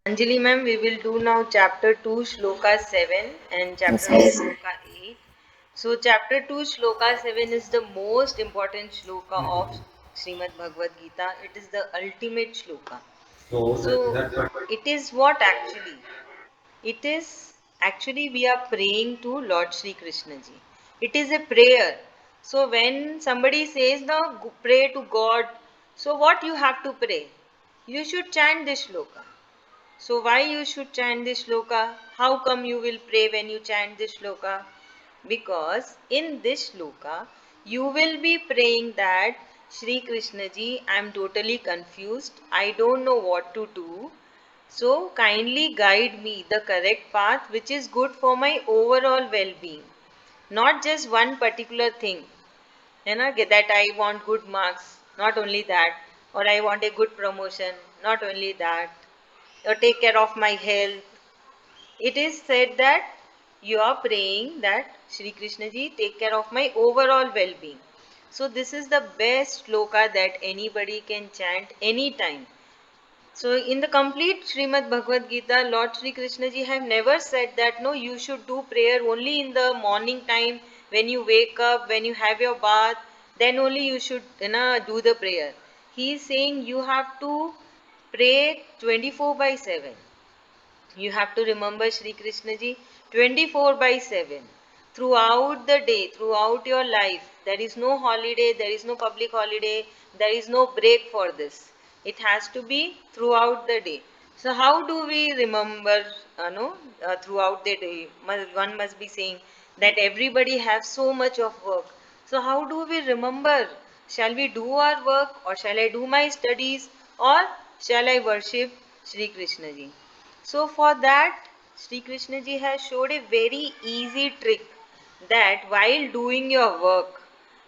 Anjali ma'am, we will do now chapter 2, sloka 7 and Yes, chapter 2, yes. sloka 8. So, chapter 2, sloka 7 is the most important shloka of Srimad Bhagavad Gita. It is the ultimate shloka. So, it is what actually? It is actually we are praying to Lord Sri Krishna ji. It is a prayer. So, when somebody says now pray to God, so what you have to pray? You should chant this shloka. So why you should chant this shloka? How come you will pray when you chant this shloka? Because in this shloka you will be praying that Sri Krishna ji, I am totally confused. I don't know what to do. So kindly guide me the correct path which is good for my overall well-being. Not just one particular thing. That I want good marks, not only that, or I want a good promotion, not only that, or take care of my health. It is said that you are praying that Sri Krishna ji take care of my overall well-being. So this is the best sloka that anybody can chant anytime. So in the complete Srimad Bhagavad Gita, Lord Sri Krishna ji have never said that no, you should do prayer only in the morning time when you wake up, when you have your bath, then only you should do the prayer. He is saying you have to pray 24 by 7. You have to remember Sri Krishna ji 24 by 7 throughout the day, throughout your life. There is no holiday, there is no public holiday, there is no break for this. It has to be throughout the day. So, how do we remember throughout the day? One must be saying that everybody has so much of work. So, how do we remember? Shall we do our work, or shall I do my studies, or shall I worship Sri Krishna ji? So for that, Sri Krishna ji has showed a very easy trick that while doing your work,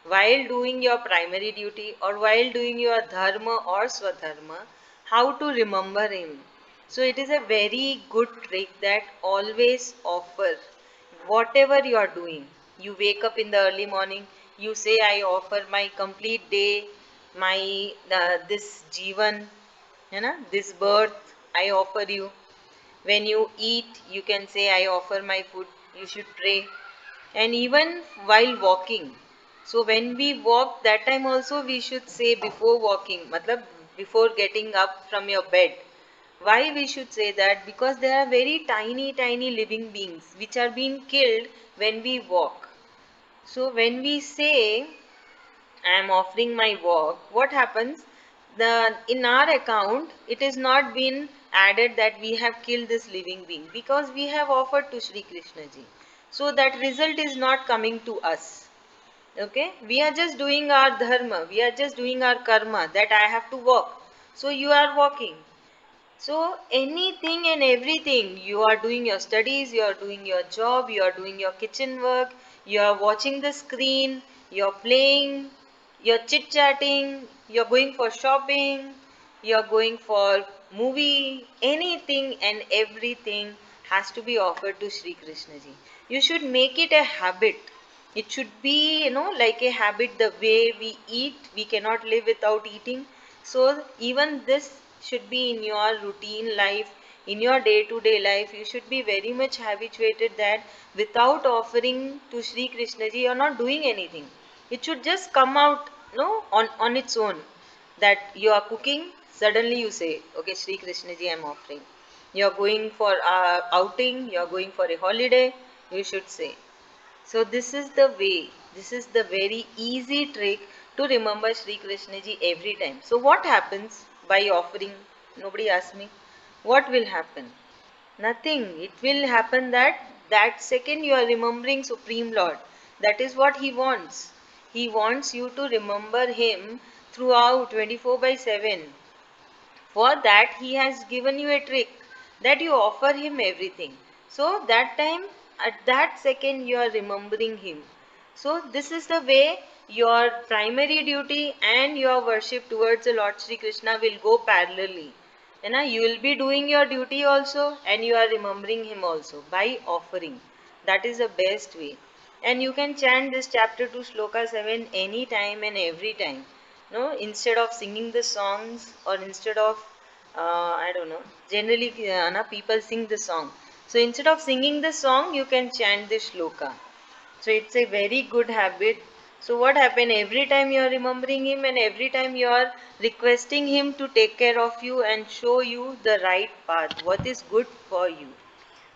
while doing your primary duty or while doing your dharma or swadharma, how to remember him. So it is a very good trick that always offer whatever you are doing. You wake up in the early morning, you say I offer my complete day, my this jivan, this birth I offer you. When you eat, you can say, I offer my food. You should pray. And even while walking. So when we walk, that time also we should say before walking, matlab before getting up from your bed. Why we should say that? Because there are very tiny, tiny living beings which are being killed when we walk. So when we say I am offering my work, what happens? In our account, it is not been added that we have killed this living being because we have offered to Sri Krishna ji. So that result is not coming to us. Okay, we are just doing our dharma, we are just doing our karma that I have to walk. So you are walking. So anything and everything, you are doing your studies, you are doing your job, you are doing your kitchen work, you are watching the screen, you are playing, you are chit chatting, you are going for shopping, you are going for movie, anything and everything has to be offered to Sri Krishna ji. You should make it a habit. It should be, like a habit. The way we eat, we cannot live without eating. So even this should be in your routine life, in your day-to-day life. You should be very much habituated that without offering to Sri Krishna ji, you are not doing anything. It should just come out, on its own. That you are cooking, suddenly you say, okay, Sri Krishna ji, I am offering. You are going for outing, you are going for a holiday, you should say. So this is the way, this is the very easy trick to remember Sri Krishna ji every time. So what happens by offering? Nobody asked me. What will happen? Nothing. It will happen that that second you are remembering Supreme Lord. That is what He wants. He wants you to remember Him throughout 24 by 7. For that, He has given you a trick that you offer Him everything. So, that time, at that second, you are remembering Him. So, this is the way your primary duty and your worship towards the Lord Sri Krishna will go parallelly. You will be doing your duty also and you are remembering Him also by offering. That is the best way. And you can chant this chapter 2 sloka 7 anytime and every time. No, instead of singing the songs or instead of I don't know. Generally, people sing the song. So instead of singing the song, you can chant the shloka. So it's a very good habit. So what happened every time you are remembering him and every time you are requesting him to take care of you and show you the right path, what is good for you.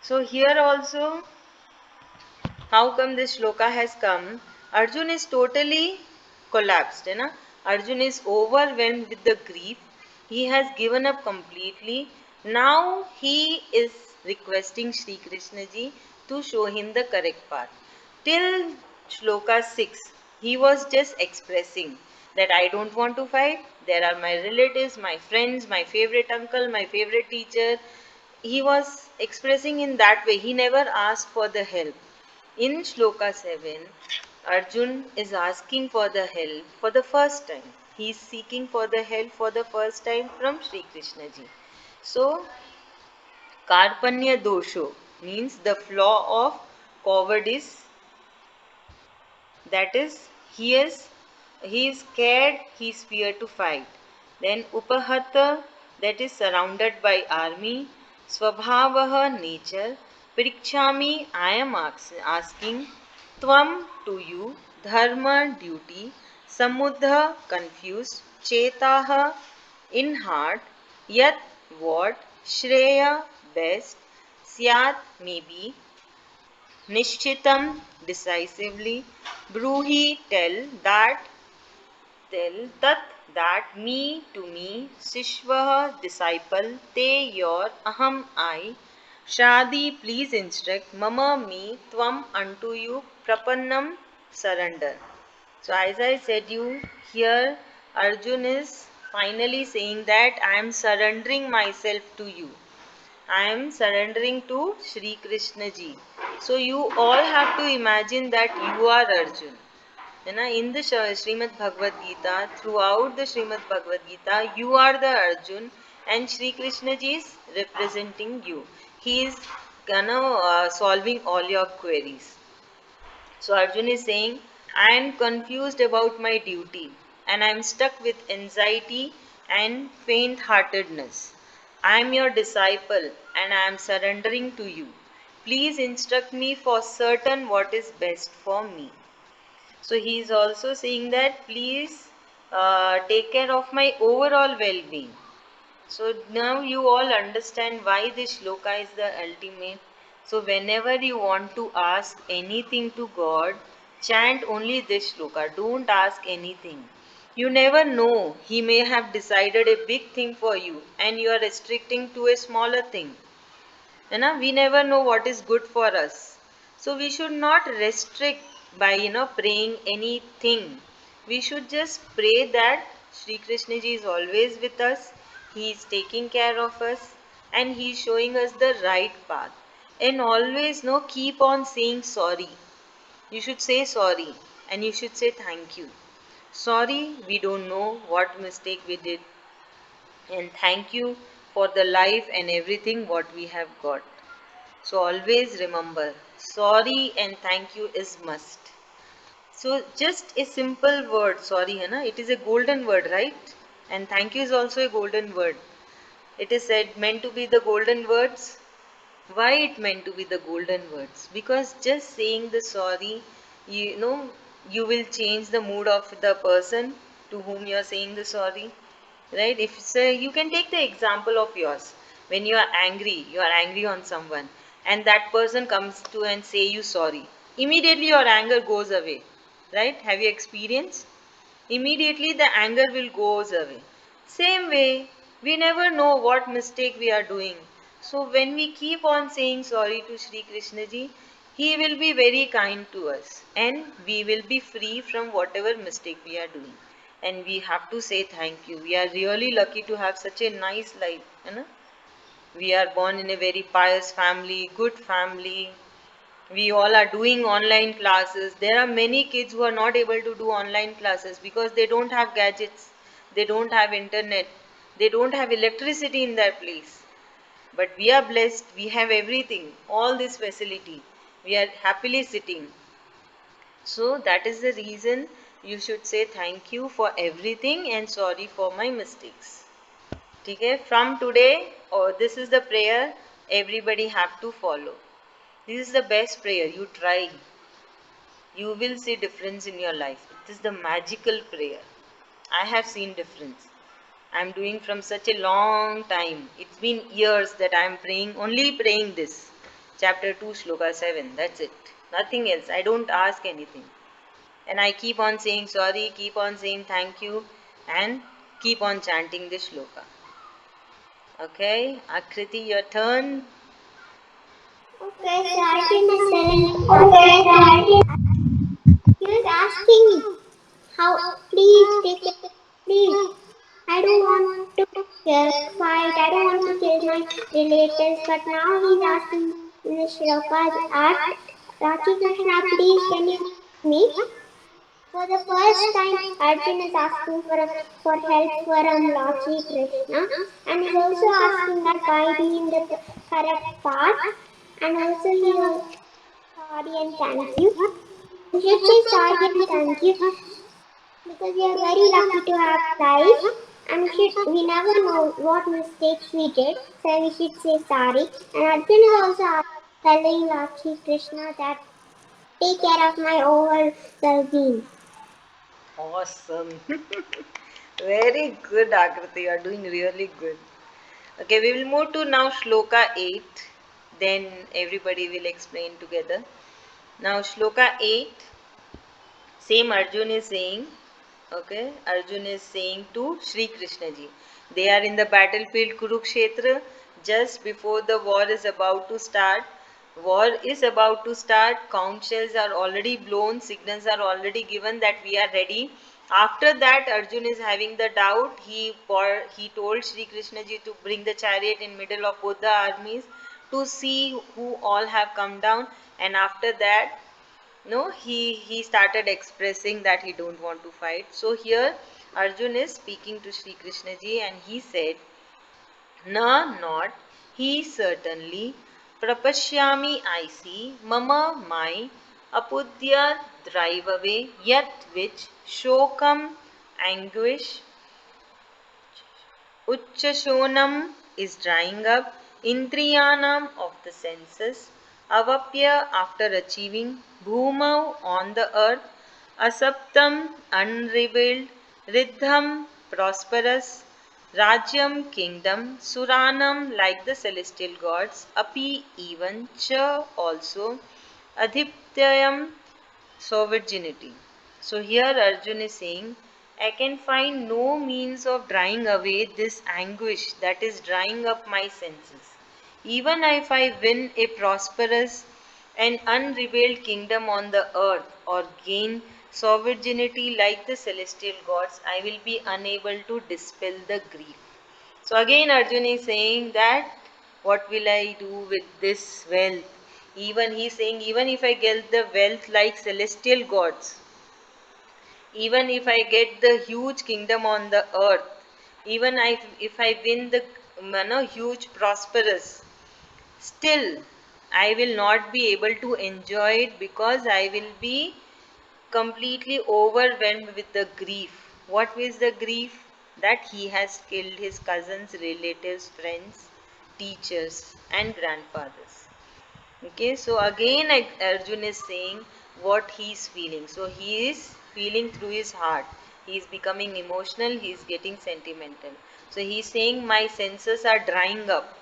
So here also, how come this shloka has come? Arjun is totally collapsed. You know? Arjun is overwhelmed with the grief. He has given up completely. Now he is requesting Sri Krishna ji to show him the correct path. Till shloka 6, he was just expressing that I don't want to fight. There are my relatives, my friends, my favorite uncle, my favorite teacher. He was expressing in that way. He never asked for the help. In Shloka 7, Arjun is asking for the help for the first time. He is seeking for the help for the first time from Sri Krishna ji. So, Karpanya dosho means the flaw of cowardice, that is he is scared, he is fear to fight. Then upahata, that is surrounded by army. Swabhavah, nature. Prikshami, I am asking. Tvam, to you. Dharma, duty. Samudha, confused. Chetaha, in heart. Yat, what. Shreya, best. Syat, maybe. Nishchitam, decisively. Bruhi, tell tat, that, me, to me. Sishvah, disciple. Te, your. Aham, I. Shadi, please instruct. Mama, me. Tvam, unto you. Prapannam, surrender. So as I said you, here Arjun is finally saying that I am surrendering myself to you. I am surrendering to Sri Krishna ji. So you all have to imagine that you are Arjun. In the Srimad Bhagavad Gita, throughout the Srimad Bhagavad Gita, you are the Arjun and Sri Krishna ji is representing you. He is solving all your queries. So Arjun is saying, I am confused about my duty and I am stuck with anxiety and faint heartedness. I am your disciple and I am surrendering to you. Please instruct me for certain what is best for me. So he is also saying that please take care of my overall well being. So now you all understand why this shloka is the ultimate. So whenever you want to ask anything to God, chant only this shloka. Don't ask anything. You never know. He may have decided a big thing for you and you are restricting to a smaller thing. We never know what is good for us. So we should not restrict by praying anything. We should just pray that Sri Krishna ji is always with us. He is taking care of us and he is showing us the right path. And always keep on saying sorry. You should say sorry and you should say thank you. Sorry, we don't know what mistake we did. And thank you for the life and everything what we have got. So always remember, sorry and thank you is must. So just a simple word, sorry, it is a golden word, right? And thank you is also a golden word. It is said meant to be the golden words. Why it meant to be the golden words? Because just saying the sorry, you know, you will change the mood of the person to whom you are saying the sorry, right? If say you can take the example of yours. When you are angry on someone, and that person comes to and say you sorry. Immediately your anger goes away, right? Have you experienced? Immediately the anger will goes away. Same way, we never know what mistake we are doing. So when we keep on saying sorry to Sri Krishna ji, he will be very kind to us and we will be free from whatever mistake we are doing. And we have to say thank you. We are really lucky to have such a nice life. We are born in a very pious family, good family. We all are doing online classes. There are many kids who are not able to do online classes because they don't have gadgets, they don't have internet, they don't have electricity in their place. But we are blessed, we have everything, all this facility. We are happily sitting. So that is the reason you should say thank you for everything and sorry for my mistakes. Okay, from today, oh, this is the prayer everybody have to follow. This is the best prayer. You try, you will see difference in your life. It is the magical prayer. I have seen difference. I'm doing from such a long time. It's been years that I'm praying, only praying this. Chapter 2, Sloka 7. That's it. Nothing else. I don't ask anything. And I keep on saying sorry, keep on saying thank you, and keep on chanting this shloka. Okay, Akriti, your turn. Okay, so Arjun is telling Krishna. He was asking me, how, please take it, please. I don't want to fight, I don't want to kill my relatives, but now he's asking in the shlokas, ask Rachi Krishna, please can you help me? For the first time, Arjun is asking for help from Lord Shri Krishna, and he's also asking that guide me in the correct path, and also he also sorry and thank you. We should say sorry and thank you because we are very lucky to have life, and we never know what mistakes we did, so we should say sorry. And Arjun is also telling Lord Shri Krishna that take care of my overall well-being. Awesome. Very good, Akriti. You are doing really good. Okay, we will move to now Shloka 8. Then everybody will explain together. Now, Shloka 8, same Arjun is saying, okay, Arjun is saying to Sri Krishna ji. They are in the battlefield Kurukshetra just before the war is about to start. War is about to start, conch shells are already blown, signals are already given that we are ready. After that, Arjun is having the doubt. He told Sri Krishna ji to bring the chariot in middle of both the armies to see who all have come down. And after that, no, he started expressing that he don't want to fight. So here Arjun is speaking to Sri Krishna ji and he said, na not, he certainly, prapashyami I see, mama my, apudya drive away, yet which shokam anguish, Uchchashonam is drying up, Indriyanam of the senses, Avapya after achieving, Bhumau on the earth, Asaptam unrevealed, Riddham prosperous, Rajyam kingdom, Suranam like the celestial gods, Api even, Cha also, Adhityayam so virginity. So here Arjun is saying, I can find no means of drying away this anguish that is drying up my senses. Even if I win a prosperous and unrevealed kingdom on the earth or gain sovereignty like the celestial gods, I will be unable to dispel the grief. So again Arjun is saying that what will I do with this wealth? Even he's saying, even if I get the wealth like celestial gods, even if I get the huge kingdom on the earth, even if I win the huge prosperous, still I will not be able to enjoy it because I will be completely overwhelmed with the grief. What is the grief? That he has killed his cousins, relatives, friends, teachers, and grandfathers. Okay, so again Arjun is saying what he is feeling. So he is feeling through his heart. He is becoming emotional, he is getting sentimental. So he is saying, my senses are drying up.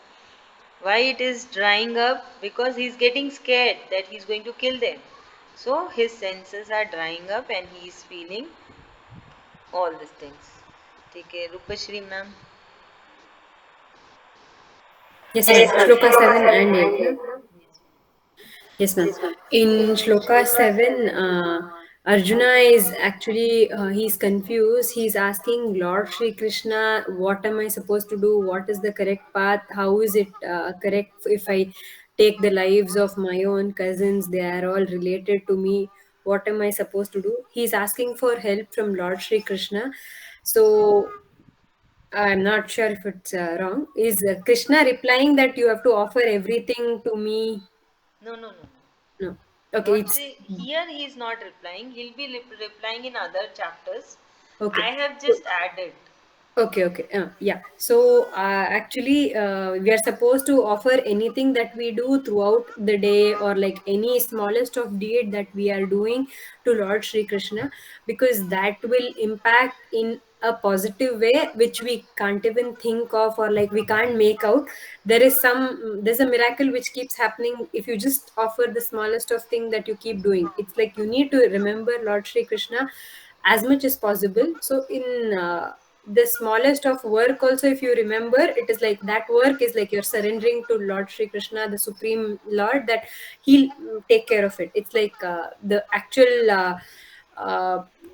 Why it is drying up? Because he is getting scared that he is going to kill them. So his senses are drying up and he is feeling all these things. Okay, Rupashri ma'am. Yes, ma'am. Shloka 7 and 8. No? Yes, ma'am. In Shloka 7, Arjuna is actually he's confused. He's asking Lord Shri Krishna, "What am I supposed to do? What is the correct path? How is it correct if I take the lives of my own cousins? They are all related to me. What am I supposed to do?" He's asking for help from Lord Shri Krishna. So I'm not sure if it's wrong. Is Krishna replying that you have to offer everything to me? No, no, no. No. Okay, Not it's say here he is not replying. He'll be replying in other chapters. okay. I have So, just added. Okay, okay. Yeah. So actually, we are supposed to offer anything that we do throughout the day, or like any smallest of deed that we are doing to Lord Shri Krishna, because that will impact in a positive way, which we can't even think of, or like we can't make out. There's a miracle which keeps happening if you just offer the smallest of thing that you keep doing. It's like you need to remember Lord Shri Krishna as much as possible. So in the smallest of work also, if you remember, it is like that work is like you're surrendering to Lord Shri Krishna, the supreme Lord, that he'll take care of it. It's like the actual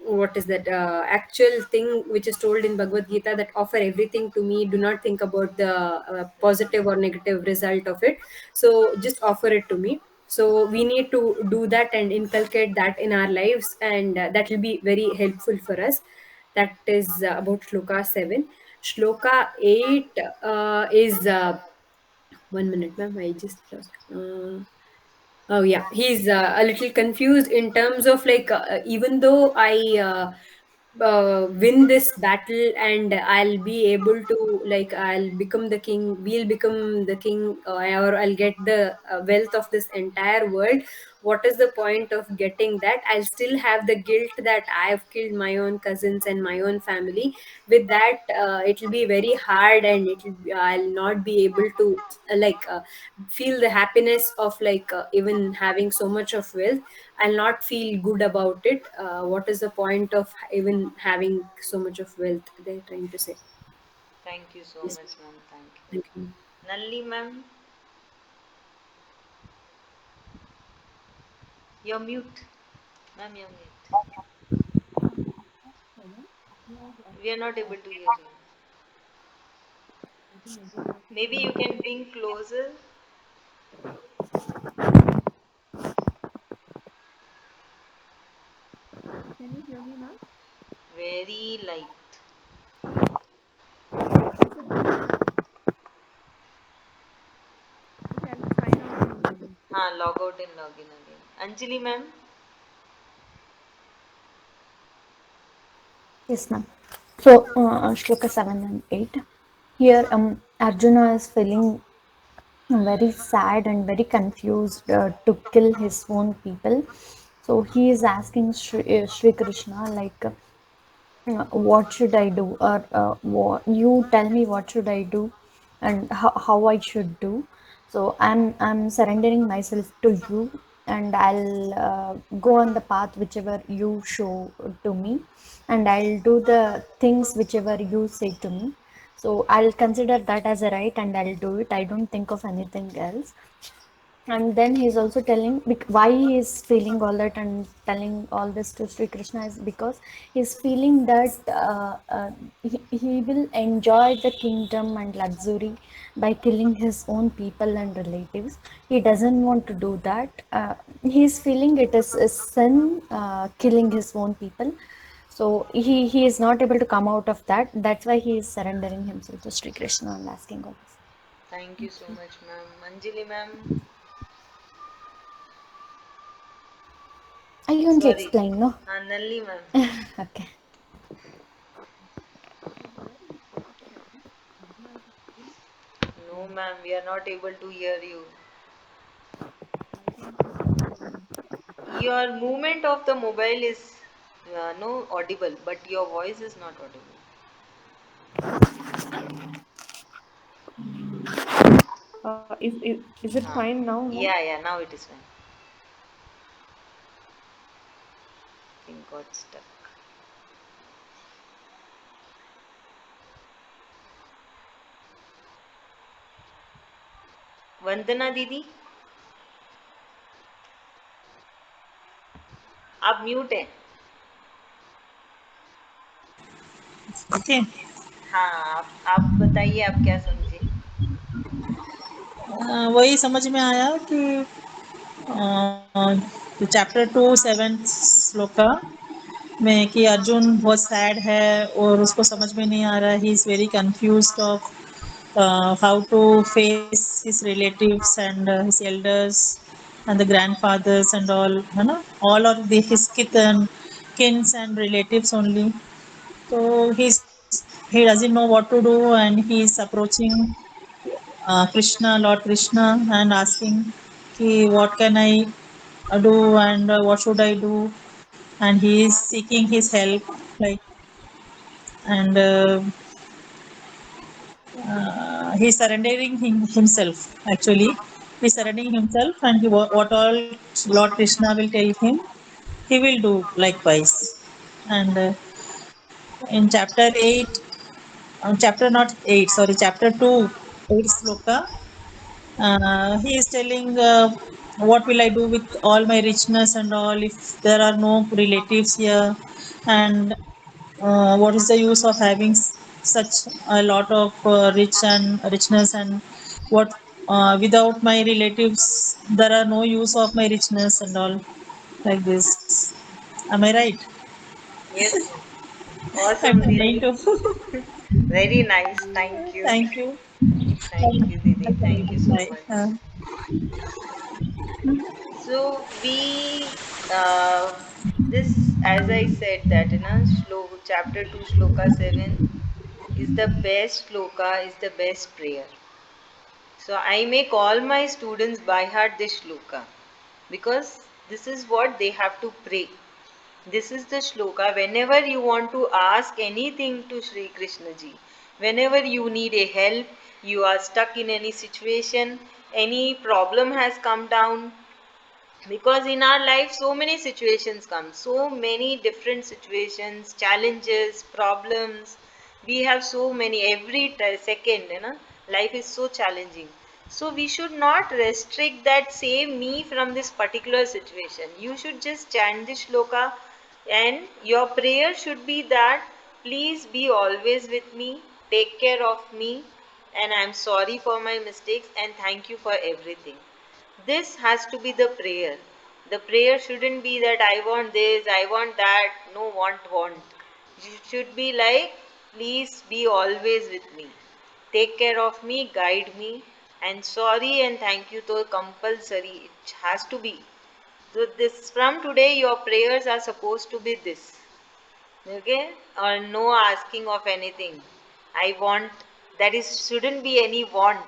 what is that actual thing which is told in Bhagavad Gita, that offer everything to me, do not think about the positive or negative result of it, so just offer it to me. So we need to do that and inculcate that in our lives, and that will be very helpful for us. That is about shloka 7. Shloka 8 is 1 minute, ma'am. I just lost. Oh yeah, he's a little confused in terms of like even though I win this battle and I'll be able to, like, I'll become the king, we'll become the king, or I'll get the wealth of this entire world. What is the point of getting that? I'll still have the guilt that I've killed my own cousins and my own family. With that, it'll be very hard, and I'll not be able to feel the happiness of like even having so much of wealth. I'll not feel good about it. What is the point of even having so much of wealth, they're trying to say. Thank you so Yes, much, ma'am. Thank thank you. you. Nalli, ma'am, you're mute. Ma'am, you're mute. We are not able to hear you. Maybe you can bring closer. Very light. Log out and log in again. Anjali, ma'am. Yes, ma'am. So, Shloka 7 and 8. Here, Arjuna is feeling very sad and very confused to kill his own people. So, he is asking Shri Krishna, like, what should I do? Or you tell me what should I do and how I should do. So I'm surrendering myself to you, and I'll go on the path whichever you show to me, and I'll do the things whichever you say to me. So I'll consider that as a right, and I'll do it. I don't think of anything else. And then he's also telling why he is feeling all that and telling all this to Sri Krishna is because he's feeling that he will enjoy the kingdom and luxury by killing his own people and relatives. He doesn't want to do that. He's feeling it is a sin, killing his own people. So he is not able to come out of that. That's why he is surrendering himself to Sri Krishna and asking all this. Thank you so much, ma'am. Anjali, ma'am. I only Sorry. explain, no? Nalli, ma'am. Okay. No, ma'am. We are not able to hear you. Your movement of the mobile is no audible, but your voice is not audible. Is it Ah. fine now, ma'am? Yeah, now it is fine. Thing got stuck. वंदना दीदी, आप mute हैं. Okay. हाँ, आप बताइए आप क्या समझे. वही समझ में आया कि चैप्टर 2 7 श्लोका में कि अर्जुन बहुत सैड है और उसको समझ में नहीं आ रहा, he is very confused of how to face his relatives and his elders and the grandfathers and all, है ना, all of the his kith and kins and relatives only. So he's he doesn't know what to do, and he is approaching Krishna, Lord Krishna, and asking, "Ki, what can I do, and what should I do?" And he is seeking his help, like, and he's surrendering himself. Actually, he's surrendering himself, and what all Lord Krishna will tell him, he will do likewise. And in chapter 8, chapter not 8, sorry, chapter 2, 8 sloka, he is telling, what will I do with all my richness and all if there are no relatives here? And what is the use of having such a lot of rich and richness, and what without my relatives there are no use of my richness and all, like this. Am I right? Yes, yes. I'm Awesome, trying Didi. to. Very nice. Thank you. Thank you. Thank you, Didi. Thank you so Bye. much. So this, as I said, that chapter 2, sloka 7 is the best sloka, is the best prayer. So I make all my students by heart this shloka because this is what they have to pray. This is the shloka whenever you want to ask anything to Sri Krishna ji. Whenever you need a help, you are stuck in any situation, any problem has come down, because in our life so many situations come, so many different situations, challenges, problems. We have so many every second, life is so challenging. So we should not restrict that save me from this particular situation. You should just chant this shloka, and your prayer should be that please be always with me, take care of me, and I'm sorry for my mistakes, and thank you for everything. This has to be the prayer. The prayer shouldn't be that I want this, I want that. No, want. It should be like, please be always with me. Take care of me, guide me, and sorry and thank you to compulsory. It has to be. So this from today your prayers are supposed to be this. Okay? Or no asking of anything. I want, that is shouldn't be any want.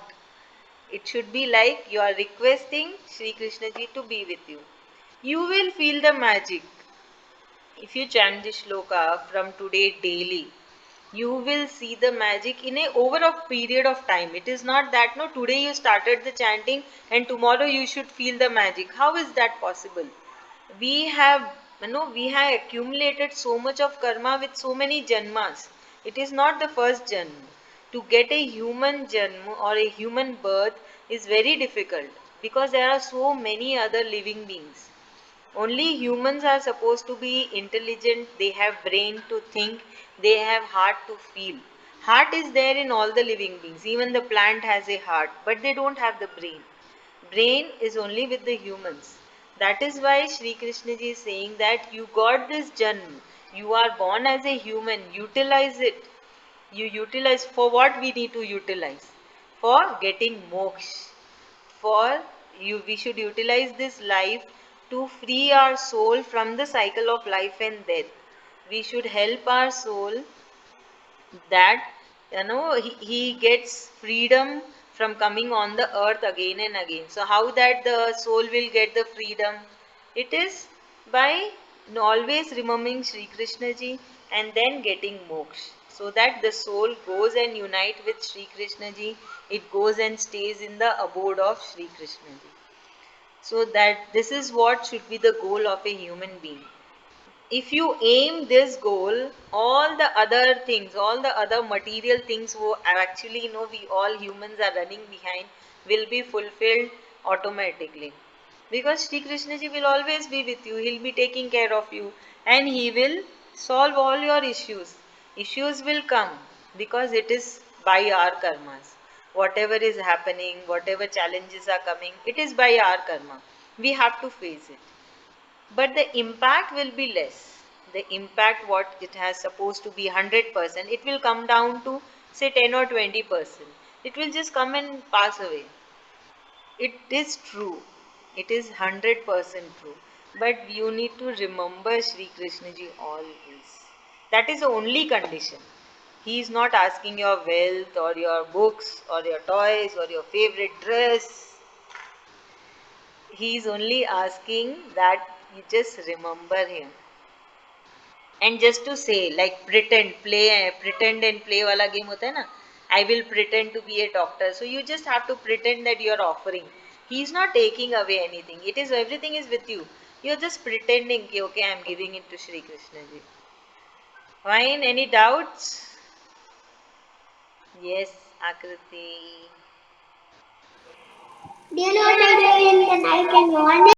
It should be like you are requesting Sri Krishna ji to be with you. You will feel the magic. If you chant this shloka from today daily, you will see the magic in a over a period of time. It is not that no today you started the chanting and tomorrow you should feel the magic. How is that possible? We have we have accumulated so much of karma with so many janmas. It is not the first janma. To get a human janma or a human birth is very difficult because there are so many other living beings. Only humans are supposed to be intelligent, they have brain to think, they have heart to feel. Heart is there in all the living beings. Even the plant has a heart, but they don't have the brain. Brain is only with the humans. That is why Sri Krishna ji is saying that you got this janm. You are born as a human. Utilize it. You utilize for what we need to utilize? For getting moksha. For you, we should utilize this life to free our soul from the cycle of life and death. We should help our soul that he gets freedom from coming on the earth again and again. So how that the soul will get the freedom? It is by always remembering Sri Krishna ji and then getting moksha, so that the soul goes and unite with Sri Krishna ji. It goes and stays in the abode of Sri Krishna ji. So that this is what should be the goal of a human being. If you aim this goal, all the other things, all the other material things who are actually we all humans are running behind will be fulfilled automatically, because Sri Krishna ji will always be with you. He'll be taking care of you, and he will solve all your issues will come because it is by our karmas. Whatever is happening, whatever challenges are coming, it is by our karma. We have to face it, but the impact will be less. The impact what it has supposed to be 100%, it will come down to say 10 or 20%. It will just come and pass away. It is true, it is 100% true, but you need to remember Sri Krishna ji always. That is the only condition. He's not asking your wealth or your books or your toys or your favorite dress. He's only asking that you just remember him. And just to say, like pretend and play wala game hota hai na. I will pretend to be a doctor. So you just have to pretend that you're offering. He's not taking away anything. It is everything is with you. You're just pretending ki okay, I'm giving it to Shri Krishna ji. Fine. Any doubts? Yes, Akriti. Do you know what I do in the night and morning?